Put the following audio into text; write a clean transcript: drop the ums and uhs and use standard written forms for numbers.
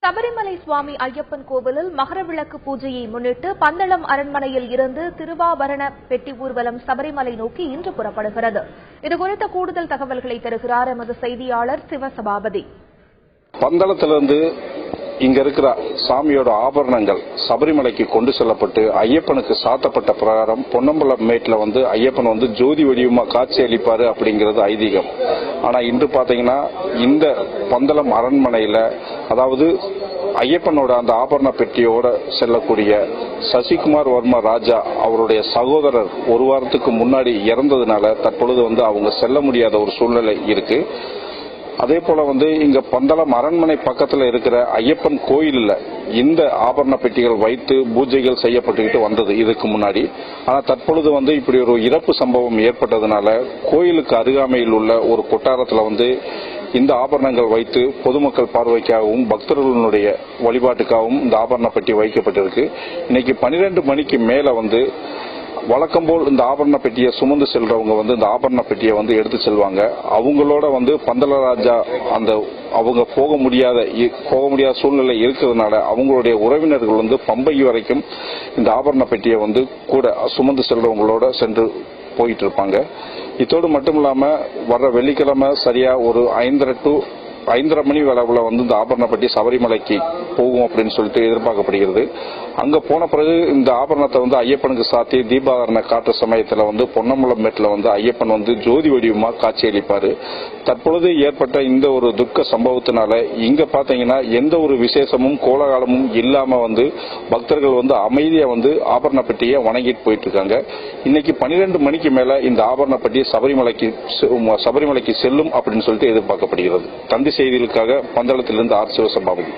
சபரிமலை சுவாமி ஐயப்பன் கோவிலில் மகரவிளக்கு பூஜையை முன்னிட்டு பந்தளம் அரண்மனையில் இருந்து திருவாபரண பெட்டி ஊர்வலம் சபரிமலை நோக்கி இன்று புறப்படுகிறது. இதுகுறித்த கூடுதல் தகவல்களை தருகிறார் எமது செய்தியாளர் சிவசபாபதி. பந்தளத்திலிருந்து இங்க இருக்கிற சாமியோட ஆபரணங்கள் சபரிமலைக்கு கொண்டு செல்லப்பட்டு ஐயப்பனுக்கு சாத்தப்பட்ட பிரகாரம் பொன்னம்பலம் மேட்ல ஐயப்பன் ஜோதி வடிவமா காட்சி அளிப்பாரு அப்படிங்கிறது ஐதீகம். ஆனா இன்று பாத்தீங்கன்னா இந்த பந்தளம் அரண்மனையில அதாவது ஐயப்பனோட அந்த ஆபரண பெட்டியோட செல்லக்கூடிய சசிகுமார் வர்மா ராஜா அவருடைய சகோதரர் ஒரு வாரத்துக்கு முன்னாடி இறந்ததுனால தற்பொழுது அவங்க செல்ல முடியாத ஒரு சூழ்நிலை இருக்கு. அதே போல இங்க பந்தளம் அரண்மனை பக்கத்துல இருக்கிற ஐயப்பன் கோயிலில் இந்த ஆபரண பெட்டிகள் வைத்து பூஜைகள் செய்யப்பட்டுக்கிட்டு வந்தது இதுக்கு முன்னாடி. ஆனா தற்பொழுது இப்படி ஒரு இறப்பு சம்பவம் ஏற்பட்டதுனால கோயிலுக்கு அருகாமையில் உள்ள ஒரு கொட்டாரத்துல இந்த ஆபரணங்கள் வைத்து பொதுமக்கள் பார்வைக்காகவும் பக்தர்களுடைய வழிபாட்டுக்காகவும் இந்த ஆபரண பெட்டி வைக்கப்பட்டிருக்கு. இன்னைக்கு 12 மணிக்கு மேல வழக்கம் போல் இந்த ஆபரண பெட்டியை சுமந்து செல்றவங்க இந்த ஆபரண பெட்டியை எடுத்து செல்வாங்க. அவங்களோட பந்தளராஜா அவங்க போக முடியாத சூழ்நிலை இருக்கிறதுனால அவங்களுடைய உறவினர்கள் பம்பை வரைக்கும் இந்த ஆபரண பெட்டியை கூட சுமந்து செல்றவங்களோட சென்று போயிட்டு இருப்பாங்க. இதோடு மட்டும் இல்லாம வர்ற வெள்ளிக்கிழமை சரியா ஒரு 5:30 மணி அளவுல இந்த ஆபரண பெட்டி சபரிமலைக்கு போகும் அப்படின்னு சொல்லிட்டு எதிர்பார்க்கப்படுகிறது. அங்க போன பிறகு இந்த ஆபரணத்தை ஐயப்பனுக்கு சாத்தி தீபாவரணை காட்டுற சமயத்துல பொன்னம்பலம் மேட்ல ஐயப்பன் ஜோதி வடிவமா காட்சியளிப்பாரு. தற்பொழுது ஏற்பட்ட இந்த ஒரு துக்க சம்பவத்தினால இங்க பாத்தீங்கன்னா எந்த ஒரு விசேஷமும் கோலாகலமும் இல்லாம பக்தர்கள் அமைதியா ஆபரண பெட்டியை வணங்கிட்டு போயிட்டு இருக்காங்க. இன்னைக்கு 12 மணிக்கு மேல இந்த ஆபரண பெட்டி சபரிமலைக்கு செல்லும் அப்படின்னு சொல்லிட்டு எதிர்பார்க்கப்படுகிறது. தந்தி செய்திகளுக்காக பந்தளத்திலிருந்து ஆர். சிவசபாபதி.